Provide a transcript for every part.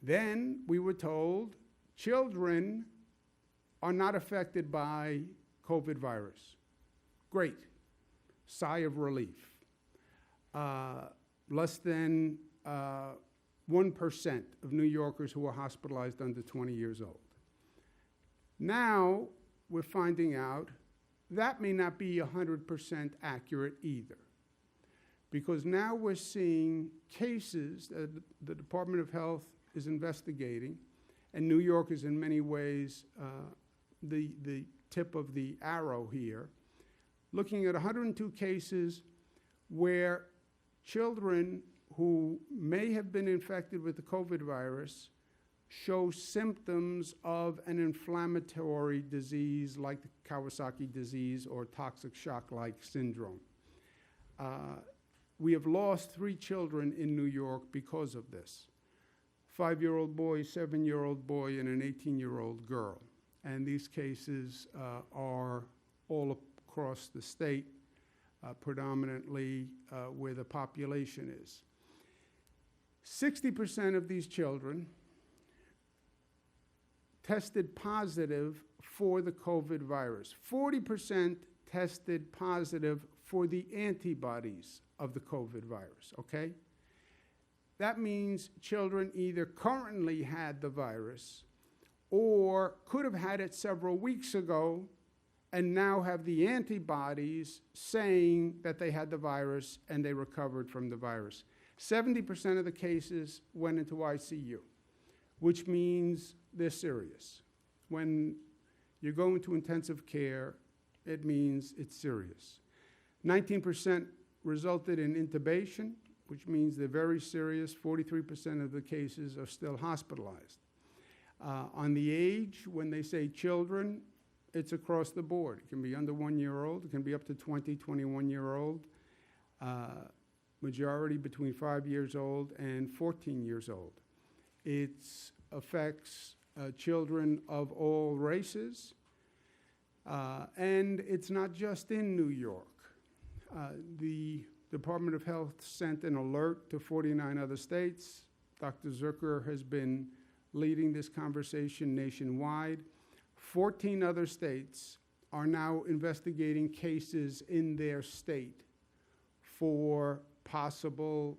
Then we were told children are not affected by COVID virus. Great. Sigh of relief. Less than 1% of New Yorkers who are hospitalized under 20 years old. Now we're finding out that may not be 100% accurate either, because now we're seeing cases that the Department of Health is investigating, and New York is in many ways the tip of the arrow here, looking at 102 cases where children who may have been infected with the COVID virus show symptoms of an inflammatory disease like the Kawasaki disease or toxic shock-like syndrome. We have lost 3 children in New York because of this. 5-year-old boy, 7-year-old boy, and an 18-year-old girl. And these cases are all across the state, predominantly where the population is. 60% of these children tested positive for the COVID virus. 40% tested positive for the antibodies of the COVID virus, okay? That means children either currently had the virus or could have had it several weeks ago and now have the antibodies saying that they had the virus and they recovered from the virus. 70% of the cases went into ICU, which means they're serious. When you go into intensive care, it means it's serious. 19% resulted in intubation, which means they're very serious. 43% of the cases are still hospitalized. On the age, when they say children, it's across the board. It can be under 1-year-old. It can be up to 20, 21-year-old. Majority between 5 years old and 14 years old. It affects children of all races. And it's not just in New York. The Department of Health sent an alert to 49 other states. Dr. Zucker has been leading this conversation nationwide. 14 other states are now investigating cases in their state for possible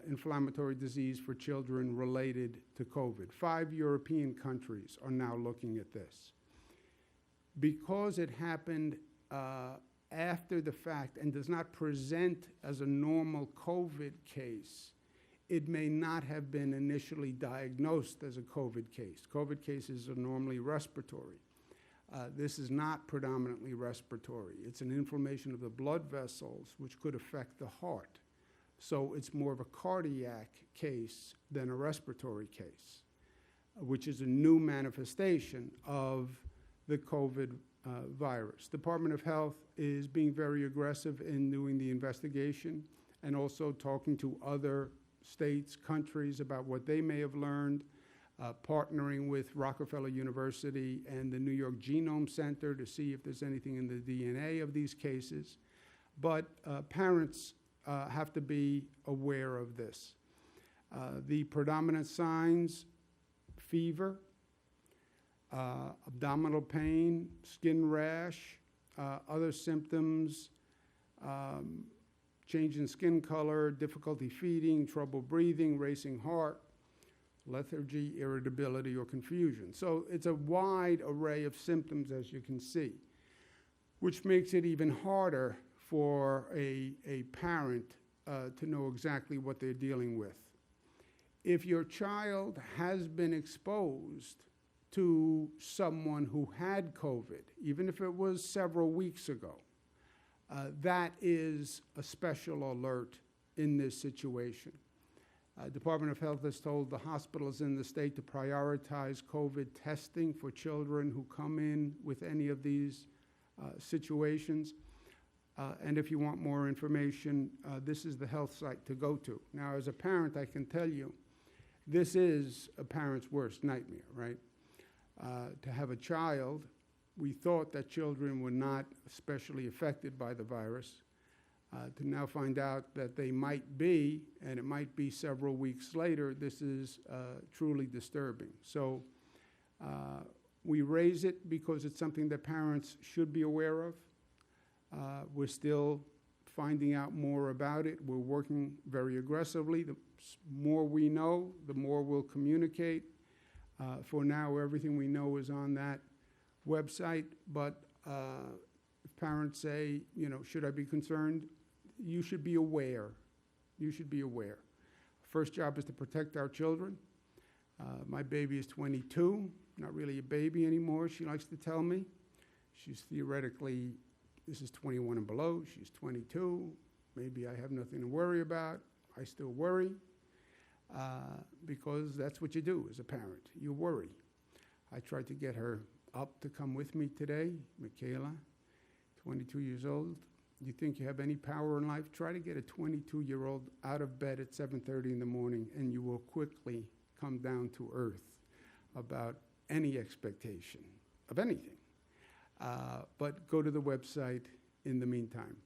inflammatory disease for children related to COVID. 5 European countries are now looking at this. Because it happened after the fact and does not present as a normal COVID case, it may not have been initially diagnosed as a COVID case. COVID cases are normally respiratory. This is not predominantly respiratory. It's an inflammation of the blood vessels, which could affect the heart. So it's more of a cardiac case than a respiratory case, which is a new manifestation of the COVID virus. Department of Health is being very aggressive in doing the investigation and also talking to other states, countries about what they may have learned, partnering with Rockefeller University and the New York Genome Center to see if there's anything in the DNA of these cases. But parents have to be aware of this. The predominant signs: fever, abdominal pain, skin rash, other symptoms, change in skin color, difficulty feeding, trouble breathing, racing heart, lethargy, irritability, or confusion. So it's a wide array of symptoms, as you can see, which makes it even harder for a parent to know exactly what they're dealing with. If your child has been exposed to someone who had COVID, even if it was several weeks ago, that is a special alert in this situation. Department of Health has told the hospitals in the state to prioritize COVID testing for children who come in with any of these situations. And if you want more information, this is the health site to go to. Now, as a parent, I can tell you, this is a parent's worst nightmare, right? To have a child, we thought that children were not especially affected by the virus. To now find out that they might be, and it might be several weeks later, this is truly disturbing. So we raise it because it's something that parents should be aware of. We're still finding out more about it. We're working very aggressively. The more we know, the more we'll communicate. For now, everything we know is on that website, but if parents say, you know, should I be concerned? You should be aware. You should be aware. First job is to protect our children. My baby is 22, not really a baby anymore, she likes to tell me. She's theoretically, this is 21 and below, she's 22. Maybe I have nothing to worry about. I still worry because that's what you do as a parent. You worry. I tried to get her up to come with me today, Michaela, 22 years old. You think you have any power in life? Try to get a 22-year-old out of bed at 7:30 in the morning, and you will quickly come down to earth about any expectation of anything. But go to the website in the meantime.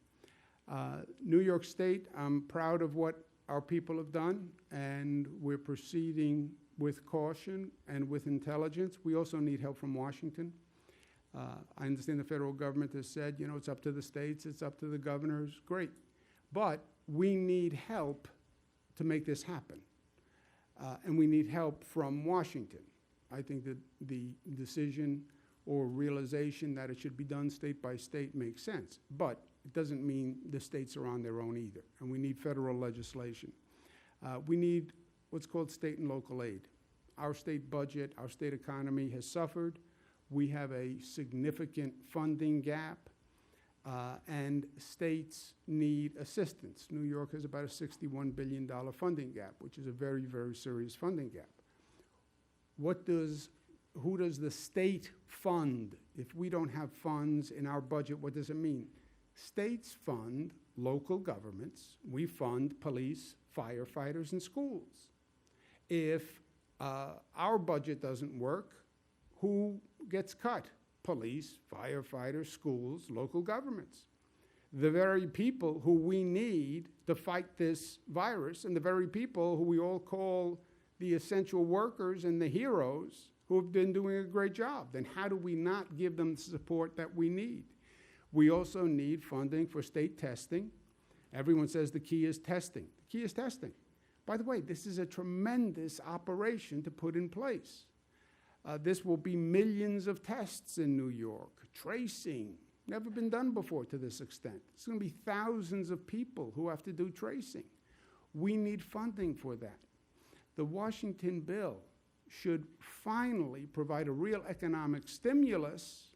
New York State, I'm proud of what our people have done, and we're proceeding with caution and with intelligence. We also need help from Washington. I understand the federal government has said, you know, it's up to the states, it's up to the governors. Great. But we need help to make this happen. And we need help from Washington. I think that the decision or realization that it should be done state by state makes sense. But it doesn't mean the states are on their own either. And we need federal legislation. We need what's called state and local aid. Our state budget, our state economy has suffered. We have a significant funding gap, and states need assistance. New York has about a $61 billion funding gap, which is a very, very serious funding gap. Who does the state fund? If we don't have funds in our budget, what does it mean? States fund local governments. We fund police, firefighters, and schools. If our budget doesn't work, who gets cut? Police, firefighters, schools, local governments. The very people who we need to fight this virus, and the very people who we all call the essential workers and the heroes who have been doing a great job. Then how do we not give them the support that we need? We also need funding for state testing. Everyone says the key is testing. The key is testing. By the way, this is a tremendous operation to put in place. This will be millions of tests in New York. Tracing, never been done before to this extent. It's going to be thousands of people who have to do tracing. We need funding for that. The Washington bill should finally provide a real economic stimulus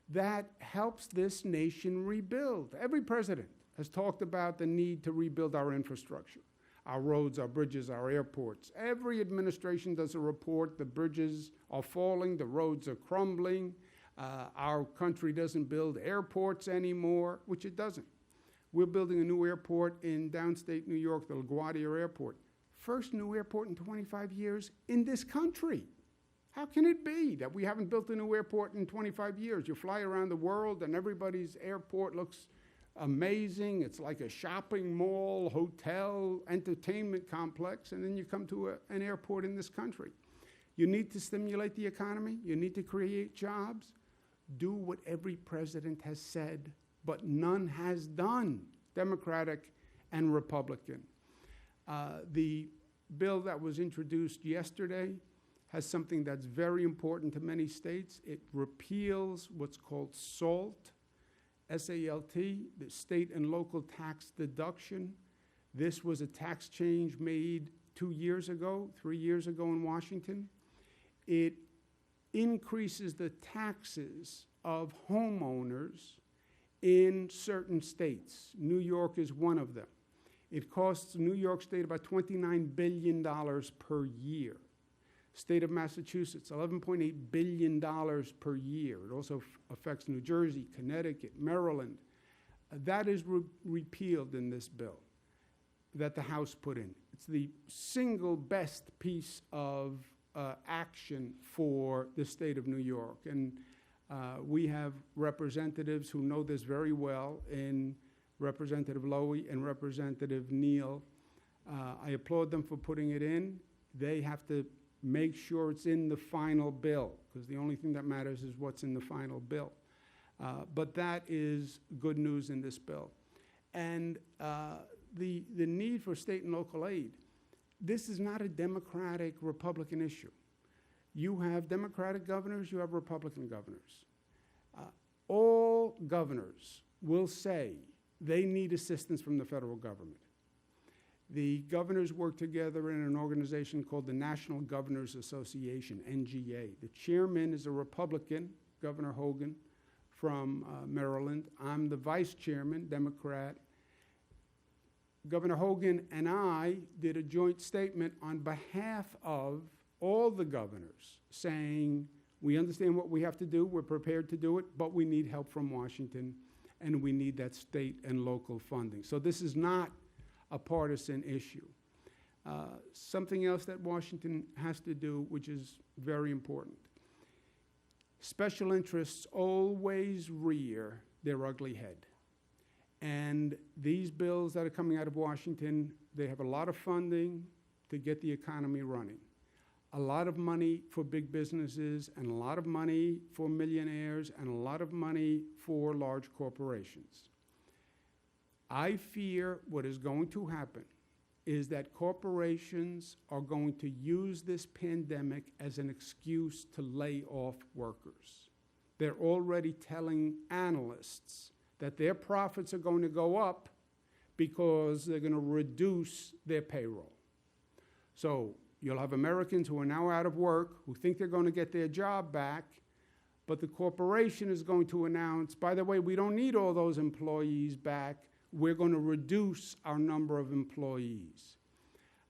that helps this nation rebuild. Every president has talked about the need to rebuild our infrastructure. Our roads, our bridges, our airports. Every administration does a report. The bridges are falling, the roads are crumbling. Our country doesn't build airports anymore, which it doesn't. We're building a new airport in downstate New York, the LaGuardia Airport. First new airport in 25 years in this country. How can it be that we haven't built a new airport in 25 years? You fly around the world and everybody's airport looks amazing. It's like a shopping mall, hotel, entertainment complex, and then you come to an airport in this country. You need to stimulate the economy. You need to create jobs. Do what every president has said, but none has done, Democratic and Republican. The bill that was introduced yesterday has something that's very important to many states. It repeals what's called SALT, S-A-L-T, the state and local tax deduction. This was a tax change made 3 years ago in Washington. It increases the taxes of homeowners in certain states. New York is one of them. It costs New York State about $29 billion per year. State of Massachusetts, $11.8 billion per year. It also affects New Jersey, Connecticut, Maryland. That is repealed in this bill that the House put in. It's the single best piece of action for the state of New York. And we have representatives who know this very well in Representative Lowy and Representative Neal. I applaud them for putting it in. They have to make sure it's in the final bill, because the only thing that matters is what's in the final bill. But that is good news in this bill. And the need for state and local aid, this is not a Democratic-Republican issue. You have Democratic governors, you have Republican governors. All governors will say they need assistance from the federal government. The governors work together in an organization called the National Governors Association, NGA. The chairman is a Republican, Governor Hogan from Maryland. I'm the vice chairman, Democrat. Governor Hogan and I did a joint statement on behalf of all the governors saying, we understand what we have to do, we're prepared to do it, but we need help from Washington, and we need that state and local funding. So this is not a partisan issue. Something else that Washington has to do, which is very important. Special interests always rear their ugly head. And these bills that are coming out of Washington, they have a lot of funding to get the economy running. A lot of money for big businesses, and a lot of money for millionaires, and a lot of money for large corporations. I fear what is going to happen is that corporations are going to use this pandemic as an excuse to lay off workers. They're already telling analysts that their profits are going to go up because they're going to reduce their payroll. So you'll have Americans who are now out of work, who think they're going to get their job back, but the corporation is going to announce, by the way, we don't need all those employees back. We're going to reduce our number of employees.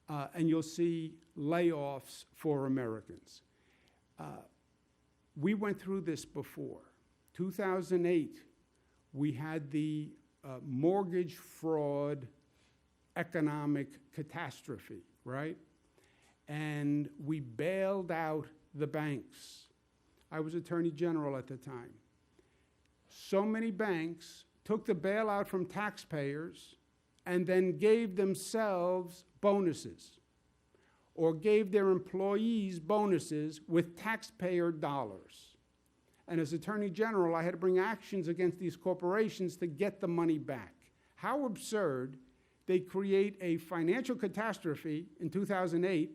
And you'll see layoffs for Americans. We went through this before. 2008, we had the mortgage fraud economic catastrophe, right? And we bailed out the banks. I was Attorney General at the time. So many banks took the bailout from taxpayers and then gave themselves bonuses, or gave their employees bonuses with taxpayer dollars. And as Attorney General, I had to bring actions against these corporations to get the money back. How absurd. They create a financial catastrophe in 2008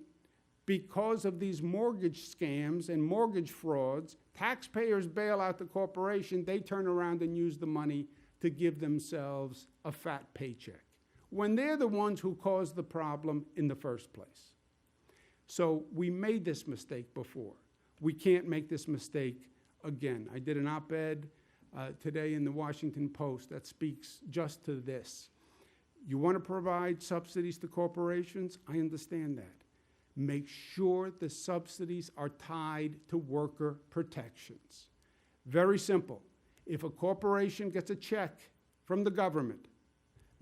because of these mortgage scams and mortgage frauds. Taxpayers bail out the corporation, they turn around and use the money to give themselves a fat paycheck, when they're the ones who caused the problem in the first place. So we made this mistake before. We can't make this mistake again. I did an op-ed today in the Washington Post that speaks just to this. You want to provide subsidies to corporations? I understand that. Make sure the subsidies are tied to worker protections. Very simple. If a corporation gets a check from the government,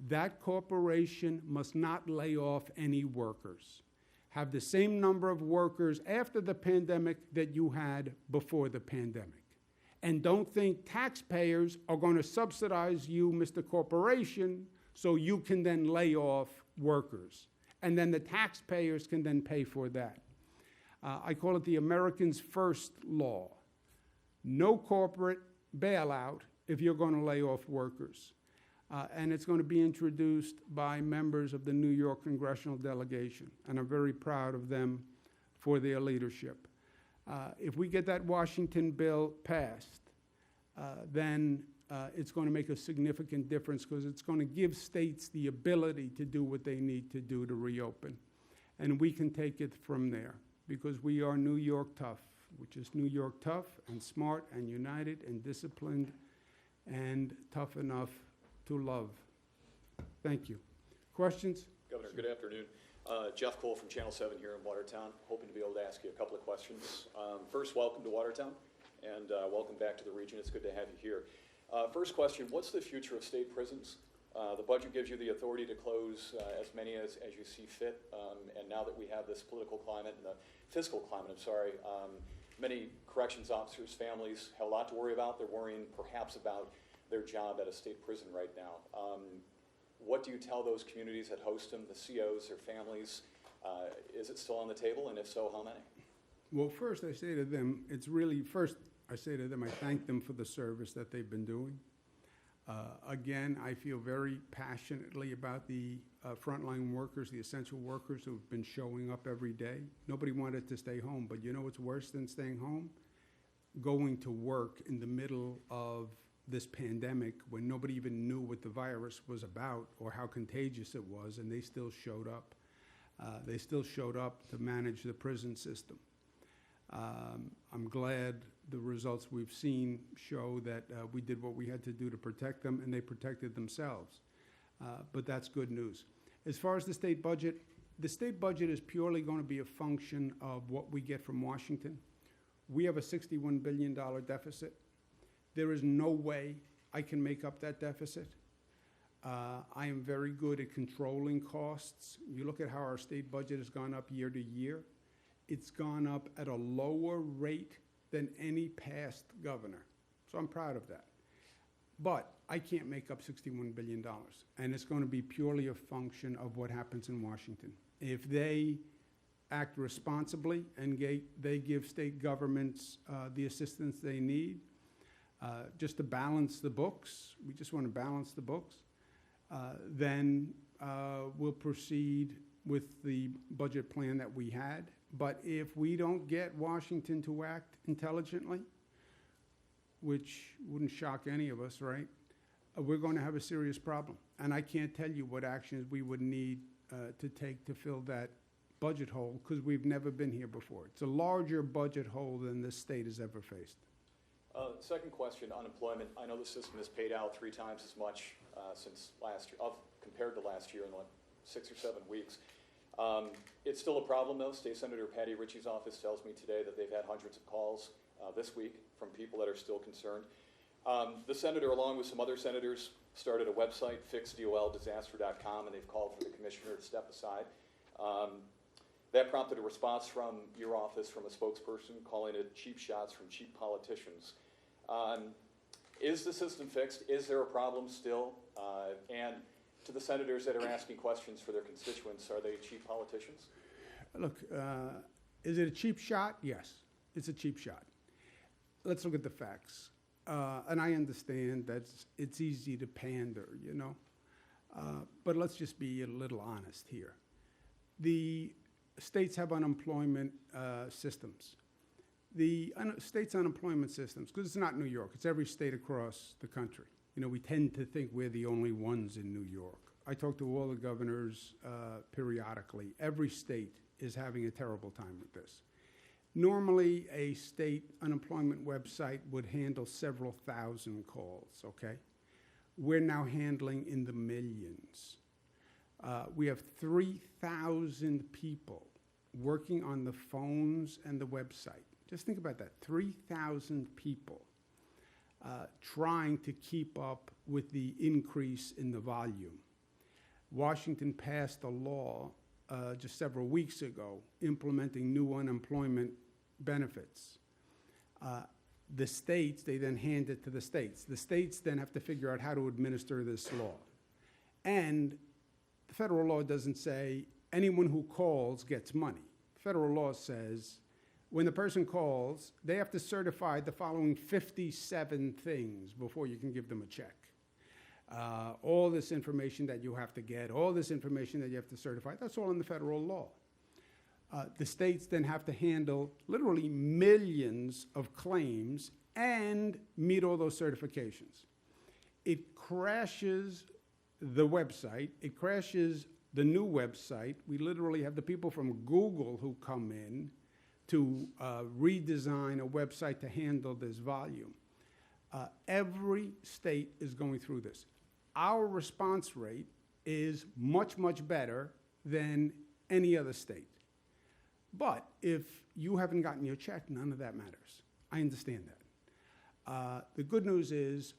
that corporation must not lay off any workers. Have the same number of workers after the pandemic that you had before the pandemic. And don't think taxpayers are going to subsidize you, Mr. Corporation, so you can then lay off workers. And then the taxpayers can then pay for that. I call it the Americans First law. No corporate bailout if you're going to lay off workers. And it's going to be introduced by members of the New York congressional delegation. And I'm very proud of them for their leadership. If we get that Washington bill passed, then it's going to make a significant difference, because it's going to give states the ability to do what they need to do to reopen. And we can take it from there, because we are New York tough, which is New York tough and smart and united and disciplined and tough enough to love. Thank you. Questions? Governor, good afternoon. Jeff Cole from Channel 7 here in Watertown, hoping to be able to ask you a couple of questions. First, welcome to Watertown, and welcome back to the region. It's good to have you here. First question, what's the future of state prisons? The budget gives you the authority to close as many as you see fit, and now that we have this political climate and the fiscal climate, many corrections officers' families have a lot to worry about. They're worrying perhaps about their job at a state prison right now. What do you tell those communities that host them, the COs, their families? Is it still on the table, and if so, how many? Well, first I say to them, I thank them for the service that they've been doing. Again, I feel very passionately about the frontline workers, the essential workers who've been showing up every day. Nobody wanted to stay home, but you know what's worse than staying home? Going to work in the middle of this pandemic when nobody even knew what the virus was about or how contagious it was, and they still showed up. They still showed up to manage the prison system. I'm glad the results we've seen show that we did what we had to do to protect them, and they protected themselves. But that's good news. As far as the state budget is purely going to be a function of what we get from Washington. We have a $61 billion deficit. There is no way I can make up that deficit. I am very good at controlling costs. You look at how our state budget has gone up year to year. It's gone up at a lower rate than any past governor. So I'm proud of that. But I can't make up $61 billion. And it's going to be purely a function of what happens in Washington. If they act responsibly and they give state governments the assistance they need, just to balance the books, we just want to balance the books, then we'll proceed with the budget plan that we had. But if we don't get Washington to act intelligently, which wouldn't shock any of us, right? We're going to have a serious problem. And I can't tell you what actions we would need to take to fill that budget hole, because we've never been here before. It's a larger budget hole than this state has ever faced. Second question, unemployment. I know the system has paid out 3 times as much since last year, compared to last year in like 6 or 7 weeks. It's still a problem, though. State Senator Patty Ritchie's office tells me today that they've had hundreds of calls this week from people that are still concerned. The senator, along with some other senators, started a website, fixdoldisaster.com, and they've called for the commissioner to step aside. That prompted a response from your office, from a spokesperson, calling it cheap shots from cheap politicians. Is the system fixed? Is there a problem still? And to the senators that are asking questions for their constituents, are they cheap politicians? Look, is it a cheap shot? Yes, it's a cheap shot. Let's look at the facts. And I understand that it's easy to pander, you know. But let's just be a little honest here. The states have unemployment systems. The states' unemployment systems, because it's not New York, it's every state across the country. You know, we tend to think we're the only ones in New York. I talk to all the governors periodically. Every state is having a terrible time with this. Normally, a state unemployment website would handle several thousand calls, okay? We're now handling in the millions. We have 3,000 people working on the phones and the website. Just think about that, 3,000 people trying to keep up with the increase in the volume. Washington passed a law just several weeks ago implementing new unemployment benefits. The states, they then hand it to the states. The states then have to figure out how to administer this law. And the federal law doesn't say anyone who calls gets money. Federal law says when the person calls, they have to certify the following 57 things before you can give them a check. All this information that you have to get, all this information that you have to certify, that's all in the federal law. The states then have to handle literally millions of claims and meet all those certifications. It crashes the website. It crashes the new website. We literally have the people from Google who come in to redesign a website to handle this volume. Every state is going through this. Our response rate is much, much better than any other state. But if you haven't gotten your check, none of that matters. I understand that. The good news is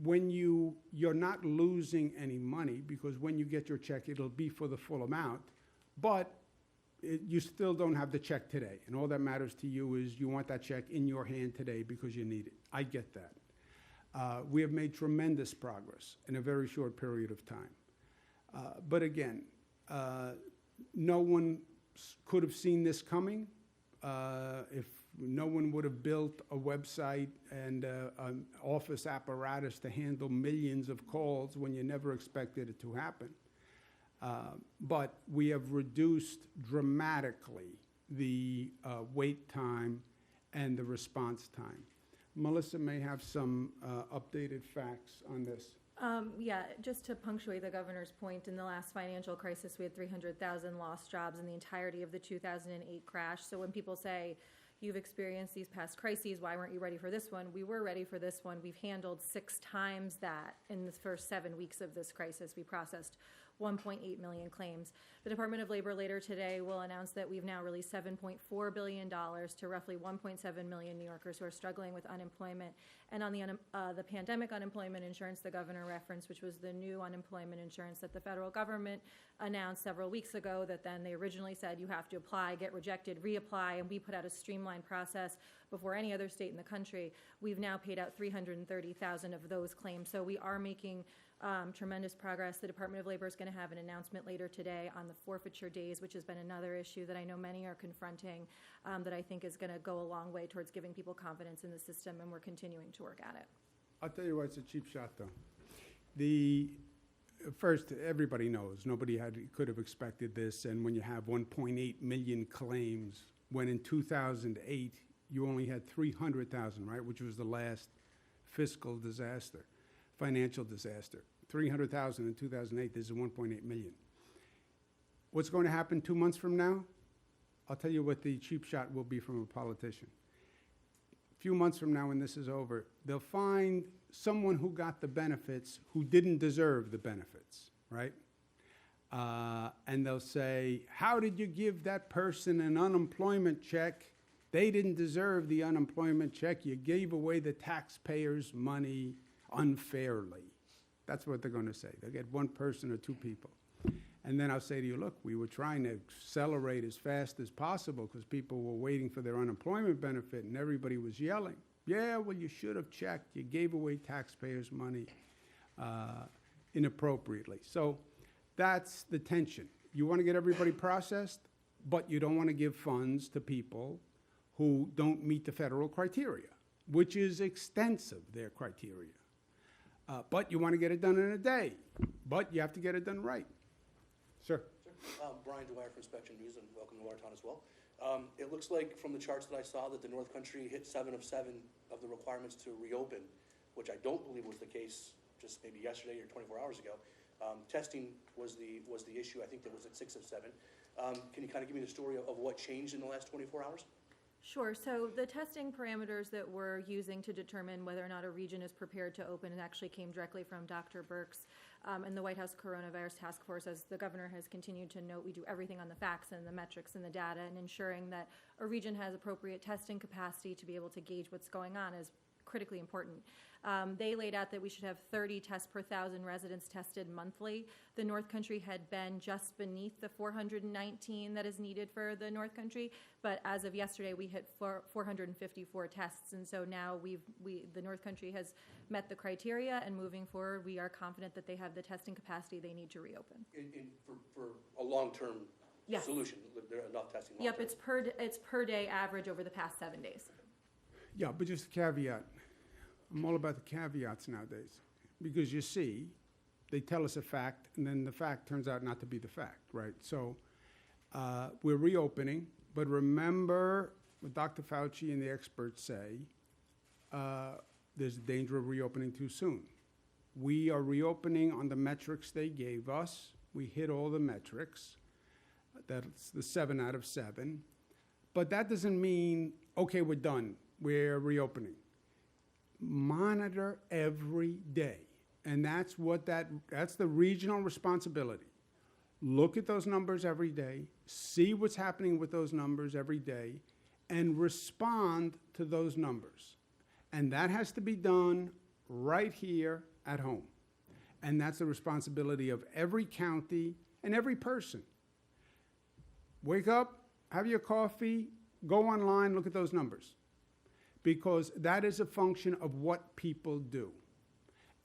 when you're not losing any money, because when you get your check, it'll be for the full amount, but you still don't have the check today. And all that matters to you is you want that check in your hand today because you need it. I get that. We have made tremendous progress in a very short period of time. But again, no one could have seen this coming. If no one would have built a website and an office apparatus to handle millions of calls when you never expected it to happen. But we have reduced dramatically the wait time and the response time. Melissa may have some updated facts on this. Yeah, just to punctuate the governor's point, in the last financial crisis, we had 300,000 lost jobs in the entirety of the 2008 crash. So when people say, you've experienced these past crises, why weren't you ready for this one? We were ready for this one. We've handled 6 times that in the first 7 weeks of this crisis. We processed 1.8 million claims. The Department of Labor later today will announce that we've now released $7.4 billion to roughly 1.7 million New Yorkers who are struggling with unemployment. And on the pandemic unemployment insurance the governor referenced, which was the new unemployment insurance that the federal government announced several weeks ago, that then they originally said you have to apply, get rejected, reapply, and we put out a streamlined process before any other state in the country. We've now paid out 330,000 of those claims. So we are making tremendous progress. The Department of Labor is going to have an announcement later today on the forfeiture days, which has been another issue that I know many are confronting, that I think is going to go a long way towards giving people confidence in the system, and we're continuing to work at it. I'll tell you what, it's a cheap shot, though. First, everybody knows, nobody could have expected this, and when you have 1.8 million claims, when in 2008 you only had 300,000, right, which was the last fiscal disaster, financial disaster. 300,000 in 2008, this is 1.8 million. What's going to happen 2 months from now? I'll tell you what the cheap shot will be from a politician. A few months from now, when this is over, they'll find someone who got the benefits who didn't deserve the benefits, right? And they'll say, how did you give that person an unemployment check? They didn't deserve the unemployment check. You gave away the taxpayers' money unfairly. That's what they're going to say. They'll get one person or 2 people. And then I'll say to you, look, we were trying to accelerate as fast as possible because people were waiting for their unemployment benefit and everybody was yelling. Yeah, well, you should have checked. You gave away taxpayers' money inappropriately. So that's the tension. You want to get everybody processed, but you don't want to give funds to people who don't meet the federal criteria, which is extensive, their criteria. But you want to get it done in a day, but you have to get it done right. Sir? Brian Dwyer from Inspection News, and welcome to Watertown as well. It looks like from the charts that I saw that the North Country hit 7 of 7 of the requirements to reopen, which I don't believe was the case just maybe yesterday or 24 hours ago. Testing was the issue. I think that was at 6 of 7. Can you kind of give me the story of what changed in the last 24 hours? Sure. So the testing parameters that we're using to determine whether or not a region is prepared to open, it actually came directly from Dr. Birx and the White House Coronavirus Task Force. As the governor has continued to note, we do everything on the facts and the metrics and the data, and ensuring that a region has appropriate testing capacity to be able to gauge what's going on is critically important. They laid out that we should have 30 tests per 1,000 residents tested monthly. The North Country had been just beneath the 419 that is needed for the North Country, but as of yesterday, we hit 454 tests, and so now the North Country has met the criteria, and moving forward, we are confident that they have the testing capacity they need to reopen. For a long-term Yes. solution, there are enough testing. Yep, it's per day average over the past 7 days. Yeah, but just a caveat. I'm all about the caveats nowadays. Because you see, they tell us a fact, and then the fact turns out not to be the fact, right? So we're reopening, but remember what Dr. Fauci and the experts say, there's a danger of reopening too soon. We are reopening on the metrics they gave us. We hit all the metrics. That's the 7 out of 7. But that doesn't mean, okay, we're done. We're reopening. Monitor every day. And that's the regional responsibility. Look at those numbers every day, see what's happening with those numbers every day, and respond to those numbers. And that has to be done right here at home. And that's the responsibility of every county and every person. Wake up, have your coffee, go online, look at those numbers. Because that is a function of what people do.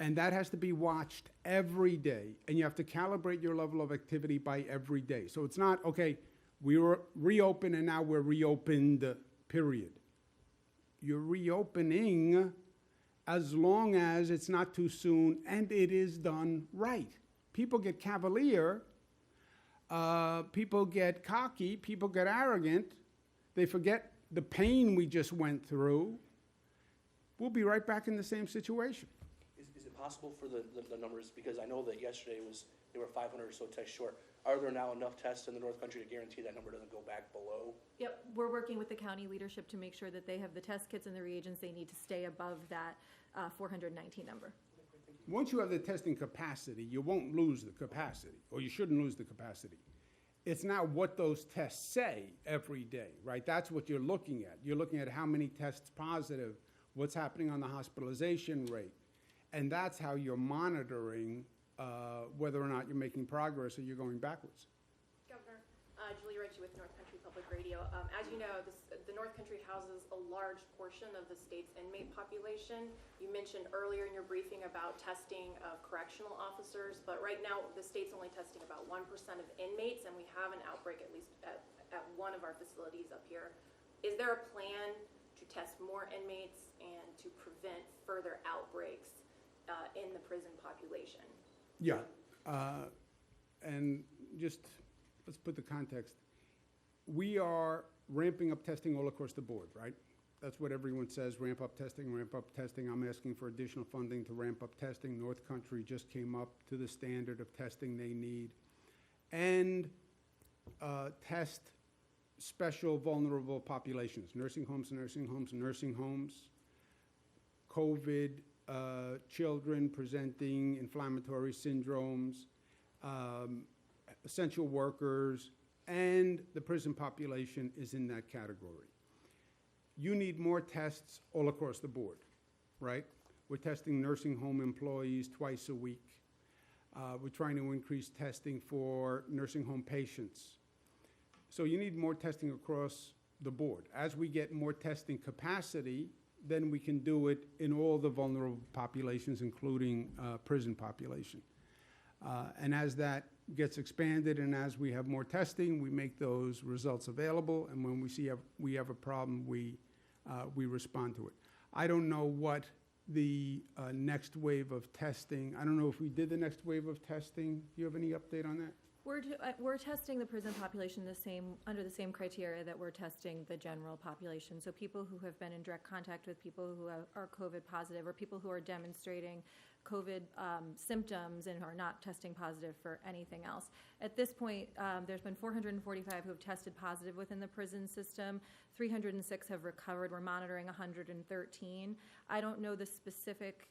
And that has to be watched every day, and you have to calibrate your level of activity by every day. So it's not, okay, we were reopened and now we're reopened, period. You're reopening as long as it's not too soon and it is done right. People get cavalier, people get cocky, people get arrogant, they forget the pain we just went through. We'll be right back in the same situation. Is it possible for the numbers, because I know that yesterday they were 500 or so tests short. Are there now enough tests in the North Country to guarantee that number doesn't go back below? Yep, we're working with the county leadership to make sure that they have the test kits and the reagents they need to stay above that 419 number. Once you have the testing capacity, you won't lose the capacity, or you shouldn't lose the capacity. It's now what those tests say every day, right? That's what you're looking at. You're looking at how many tests positive, what's happening on the hospitalization rate. And that's how you're monitoring whether or not you're making progress or you're going backwards. Governor, Julie Ritchie with North Country Public Radio. As you know, the North Country houses a large portion of the state's inmate population. You mentioned earlier in your briefing about testing of correctional officers, but right now the state's only testing about 1% of inmates, and we have an outbreak at least at one of our facilities up here. Is there a plan to test more inmates and to prevent further outbreaks in the prison population? Yeah, and just, let's put the context. We are ramping up testing all across the board, right? That's what everyone says, ramp up testing, ramp up testing. I'm asking for additional funding to ramp up testing. North Country just came up to the standard of testing they need. And test special vulnerable populations, nursing homes, COVID, children presenting inflammatory syndromes, essential workers, and the prison population is in that category. You need more tests all across the board, right? We're testing nursing home employees twice a week. We're trying to increase testing for nursing home patients. So you need more testing across the board. As we get more testing capacity, then we can do it in all the vulnerable populations, including prison population. And as that gets expanded and as we have more testing, we make those results available. And when we see we have a problem, we respond to it. I don't know what the next wave of testing, I don't know if we did the next wave of testing. Do you have any update on that? We're testing the prison population under the same criteria that we're testing the general population. So people who have been in direct contact with people who are COVID positive, or people who are demonstrating COVID symptoms and are not testing positive for anything else. At this point, there's been 445 who have tested positive within the prison system. 306 have recovered. We're monitoring 113. I don't know the specific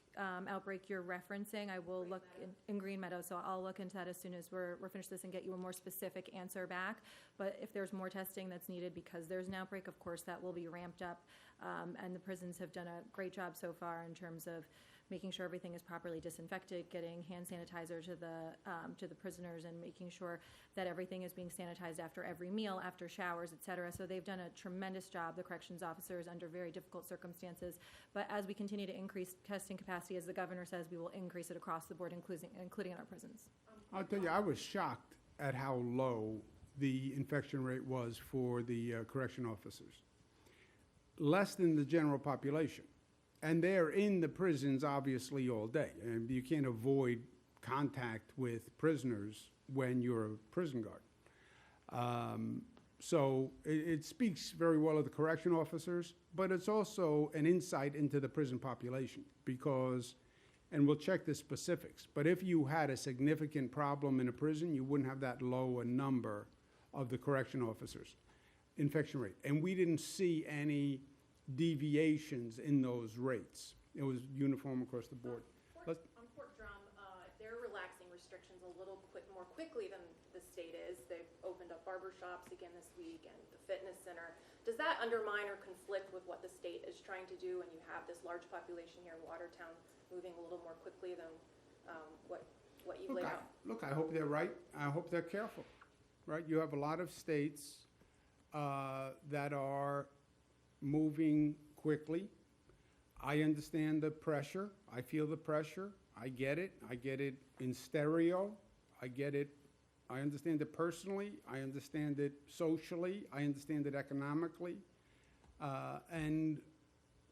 outbreak you're referencing. I will look in Green Meadow, so I'll look into that as soon as we're finished this and get you a more specific answer back. But if there's more testing that's needed because there's an outbreak, of course, that will be ramped up. And the prisons have done a great job so far in terms of making sure everything is properly disinfected, getting hand sanitizer to the prisoners, and making sure that everything is being sanitized after every meal, after showers, et cetera. So they've done a tremendous job, the corrections officers, under very difficult circumstances. But as we continue to increase testing capacity, as the governor says, we will increase it across the board, including in our prisons. I'll tell you, I was shocked at how low the infection rate was for the correction officers. Less than the general population. And they're in the prisons, obviously, all day. And you can't avoid contact with prisoners when you're a prison guard. So it speaks very well of the correction officers, but it's also an insight into the prison population because, and we'll check the specifics, but if you had a significant problem in a prison, you wouldn't have that low a number of the correction officers' infection rate. And we didn't see any deviations in those rates. It was uniform across the board. On Fort Drum, they're relaxing restrictions a little more quickly than the state is. They've opened up barber shops again this week and the fitness center. Does that undermine or conflict with what the state is trying to do when you have this large population here in Watertown moving a little more quickly than what you've laid out? Look, I hope they're right. I hope they're careful, right? You have a lot of states that are moving quickly. I understand the pressure. I feel the pressure. I get it. I get it in stereo. I get it. I understand it personally. I understand it socially. I understand it economically. And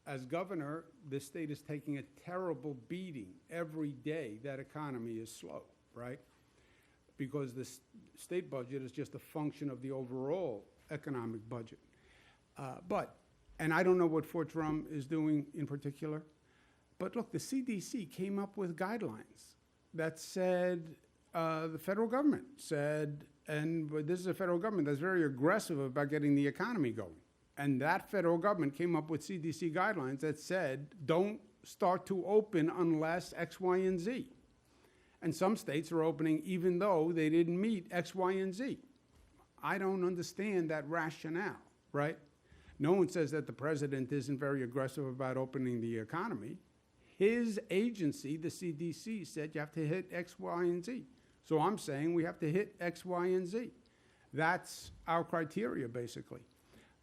as governor, the state is taking a terrible beating every day. That economy is slow, right? Because the state budget is just a function of the overall economic budget. And I don't know what Fort Drum is doing in particular, but look, the CDC came up with guidelines that said, the federal government said, but this is a federal government that's very aggressive about getting the economy going. And that federal government came up with CDC guidelines that said, don't start to open unless X, Y, and Z. And some states are opening even though they didn't meet X, Y, and Z. I don't understand that rationale, right? No one says that the president isn't very aggressive about opening the economy. His agency, the CDC, said you have to hit X, Y, and Z. So I'm saying we have to hit X, Y, and Z. That's our criteria, basically.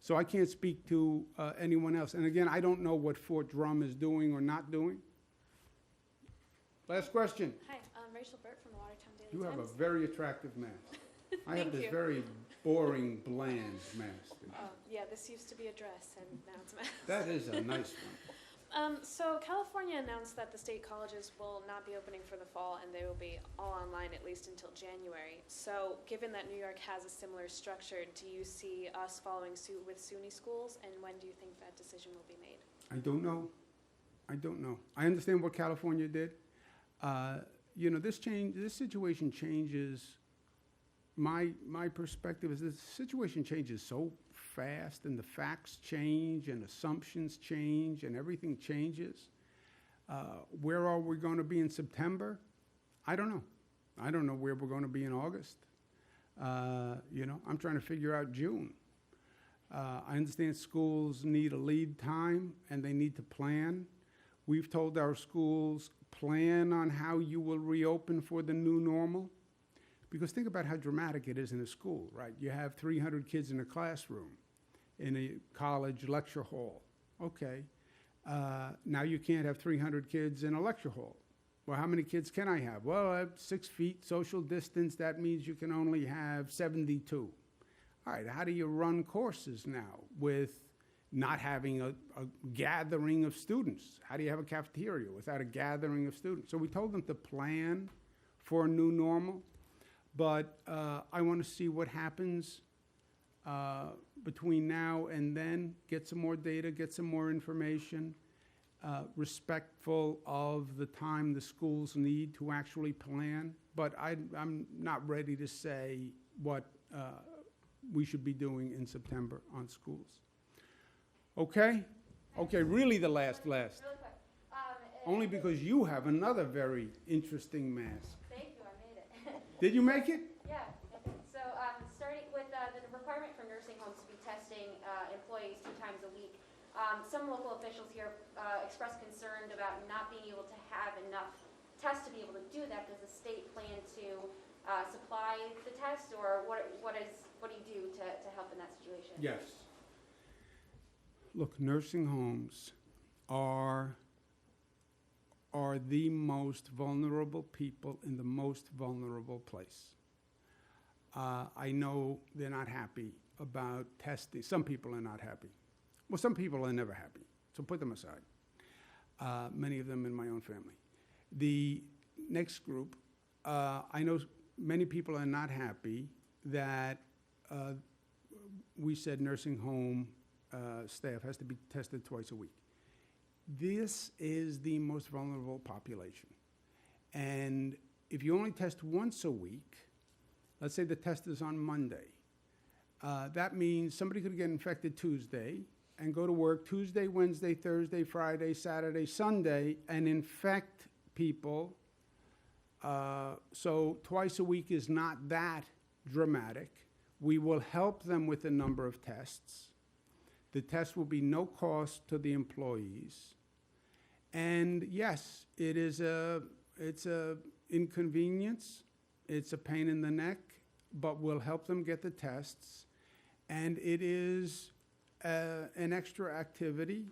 So I can't speak to anyone else. And again, I don't know what Fort Drum is doing or not doing. Last question. Hi, I'm Rachel Burt from the Watertown Daily You have a Times. very attractive mask. I have Thank this you. very boring, bland mask. Yeah, this used to be a dress, and now it's a mask. That is a nice one. So California announced that the state colleges will not be opening for the fall, and they will be all online at least until January. So given that New York has a similar structure, do you see us following suit with SUNY schools, and when do you think that decision will be made? I don't know. I don't know. I understand what California did. This situation changes. My perspective is this situation changes so fast, and the facts change, and assumptions change, and everything changes. Where are we going to be in September? I don't know. I don't know where we're going to be in August. I'm trying to figure out June. I understand schools need a lead time, and they need to plan. We've told our schools, plan on how you will reopen for the new normal. Because think about how dramatic it is in a school, right? You have 300 kids in a classroom, in a college lecture hall. Okay, now you can't have 300 kids in a lecture hall. Well, how many kids can I have? Well, I have 6 feet social distance. That means you can only have 72. All right, how do you run courses now with not having a gathering of students? How do you have a cafeteria without a gathering of students? So we told them to plan for a new normal. But I want to see what happens between now and then, get some more data, get some more information, respectful of the time the schools need to actually plan. But I'm not ready to say what we should be doing in September on schools. Okay? Okay, really the last. Really quick. Only because you have another very interesting mask. Thank you, I made it. Did you make it? Yeah, I think so. Starting with the requirement for nursing homes to be testing employees 2 times a week. Some local officials here expressed concern about not being able to have enough tests to be able to do that. Does the state plan to supply the test, or what do you do to help in that situation? Yes. Look, nursing homes are the most vulnerable people in the most vulnerable place. I know they're not happy about testing. Some people are not happy. Well, some people are never happy, so put them aside. Many of them in my own family. The next group, I know many people are not happy that we said nursing home staff has to be tested twice a week. This is the most vulnerable population. And if you only test once a week, let's say the test is on Monday, that means somebody could get infected Tuesday and go to work Tuesday, Wednesday, Thursday, Friday, Saturday, Sunday, and infect people. So twice a week is not that dramatic. We will help them with the number of tests. The test will be no cost to the employees. And yes, it's a inconvenience, it's a pain in the neck, but we'll help them get the tests. And it is an extra activity,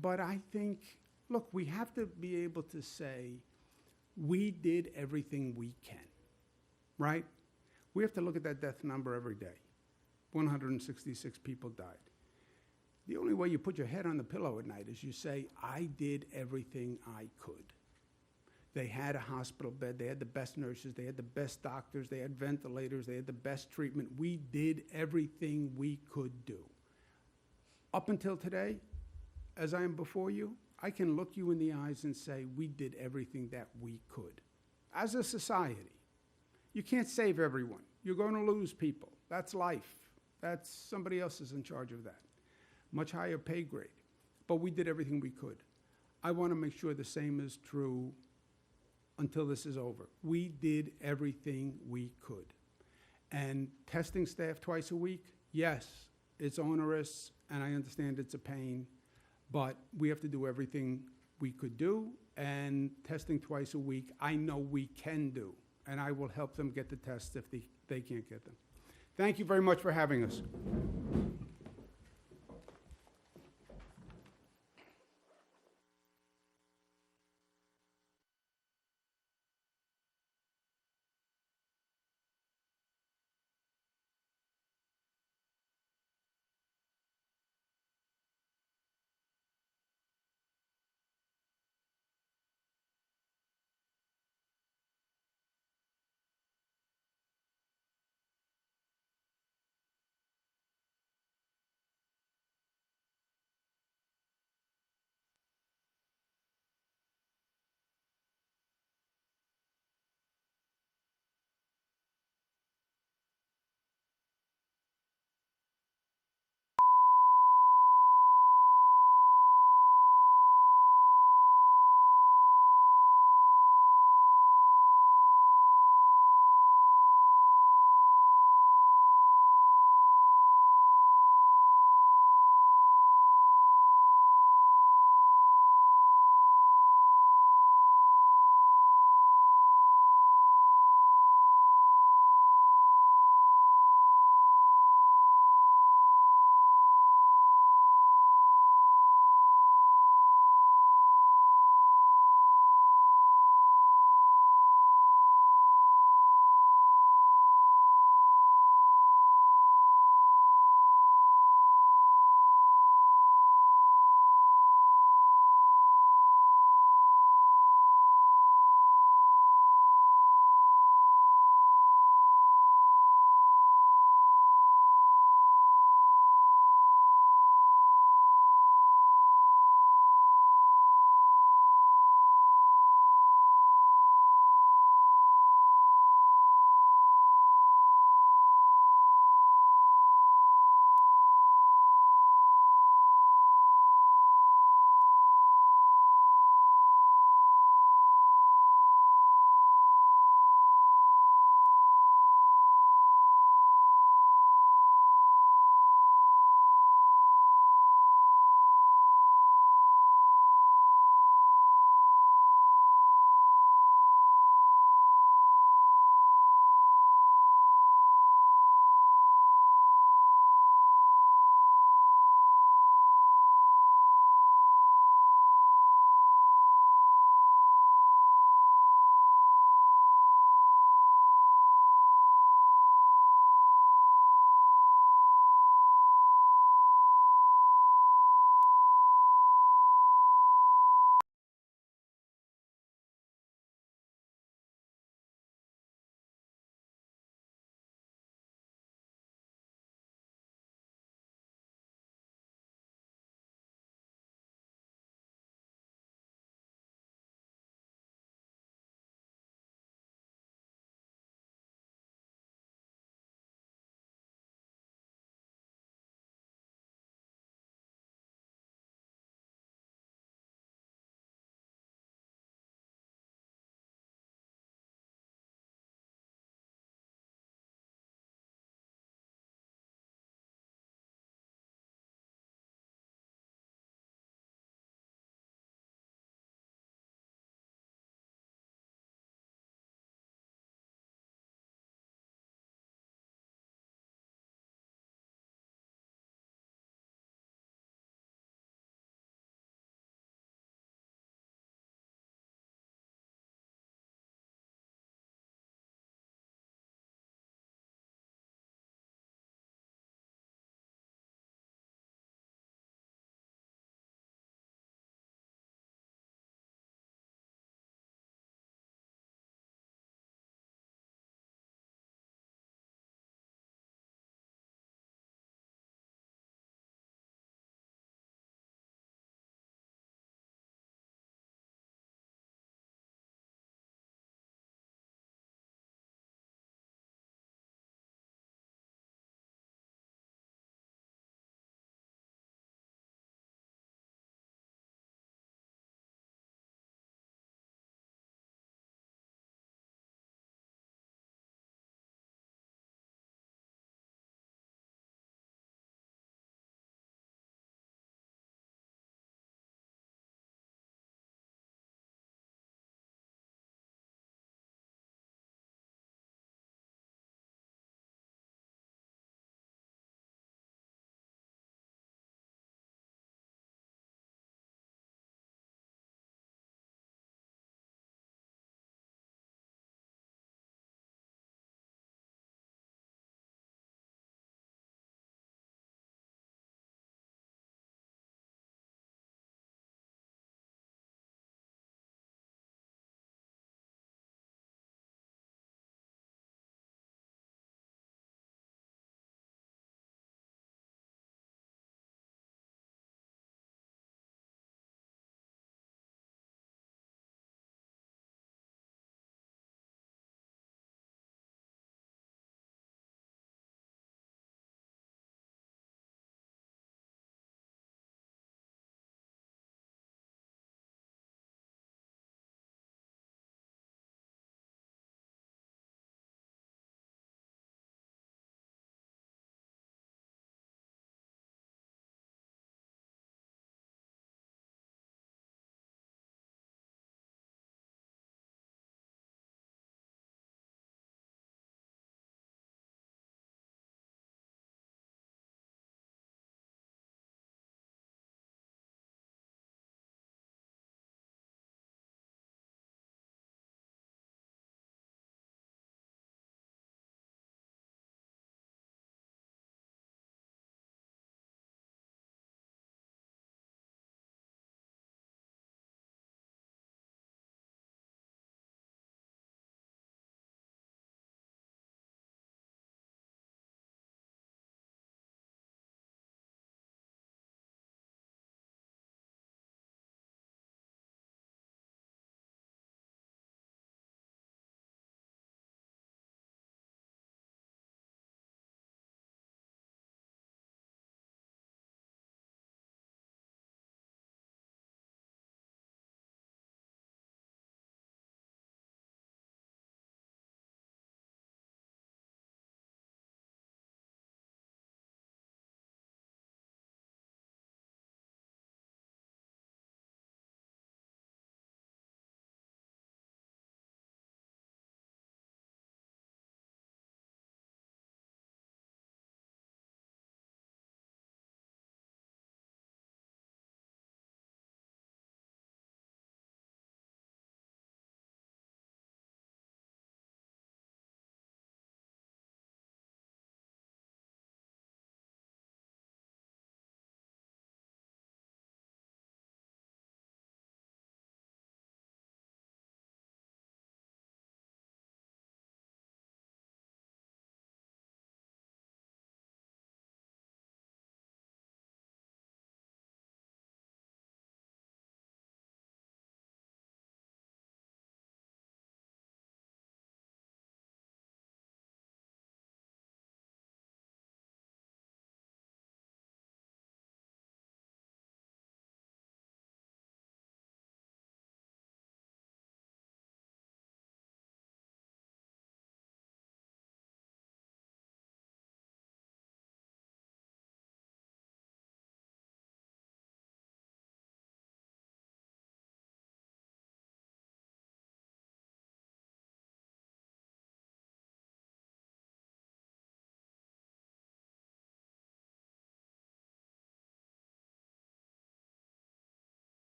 but I think, look, we have to be able to say We did everything we can, right? We have to look at that death number every day. 166 people died. The only way you put your head on the pillow at night is you say, I did everything I could. They had a hospital bed, they had the best nurses, they had the best doctors, they had ventilators, they had the best treatment. We did everything we could do. Up until today, as I am before you, I can look you in the eyes and say, we did everything that we could. As a society, you can't save everyone. You're going to lose people. That's life. That's somebody else is in charge of that. Much higher pay grade. But we did everything we could. I want to make sure the same is true until this is over. We did everything we could. And testing staff twice a week, yes, it's onerous, and I understand it's a pain, but we have to do everything we could do, and testing twice a week, I know we can do, and I will help them get the tests if they can't get them. Thank you very much for having us.